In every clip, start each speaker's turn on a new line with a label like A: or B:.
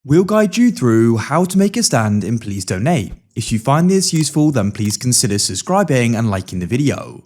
A: We'll guide you through how to make a stand in Please Donate. If you find this useful, then please consider subscribing and liking the video.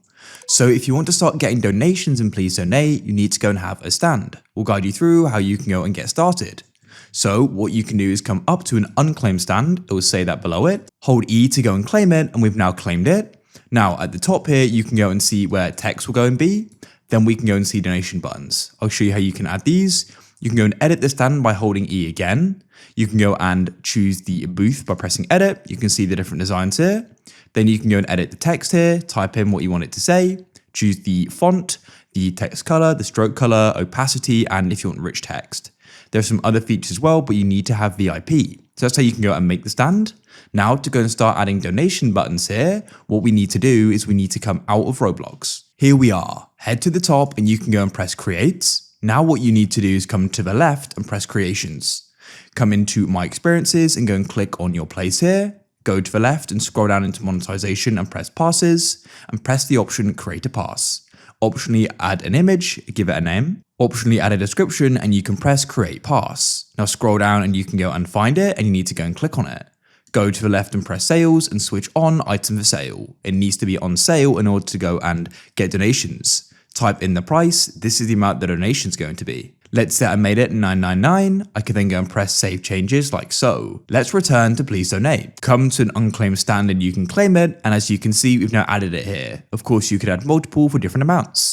A: So if you want to start getting donations in Please Donate, you need to go and have a stand. We'll guide you through how you can go and get started. So what you can do is come up to an unclaimed stand, it will say that below it, hold E to go and claim it, and we've now claimed it. Now at the top here, you can go and see where text will go and be, then we can go and see donation buttons. I'll show you how you can add these. You can go and edit the stand by holding E again. You can go and choose the booth by pressing edit. You can see the different designs here. Then you can go and edit the text here, type in what you want it to say, choose the font, the text color, the stroke color, opacity, and if you want rich text. There's some other features as well, but you need to have VIP. So that's how you can go and make the stand. Now to go and start adding donation buttons here, what we need to do is we need to come out of Roblox. Here we are, head to the top and you can go and press create. Now what you need to do is come to the left and press creations. Come into my experiences and go and click on your place here. Go to the left and scroll down into monetization and press passes and press the option create a pass. Optionally add an image, give it a name. Optionally add a description and you can press create pass. Now scroll down and you can go and find it and you need to go and click on it. Go to the left and press sales and switch on item for sale. It needs to be on sale in order to go and get donations. Type in the price, this is the amount the donation is going to be. Let's say I made it $9.99, I can then go and press save changes like so. Let's return to Please Donate. Come to an unclaimed stand and you can claim it, and as you can see we've now added it here. Of course you could add multiple for different amounts.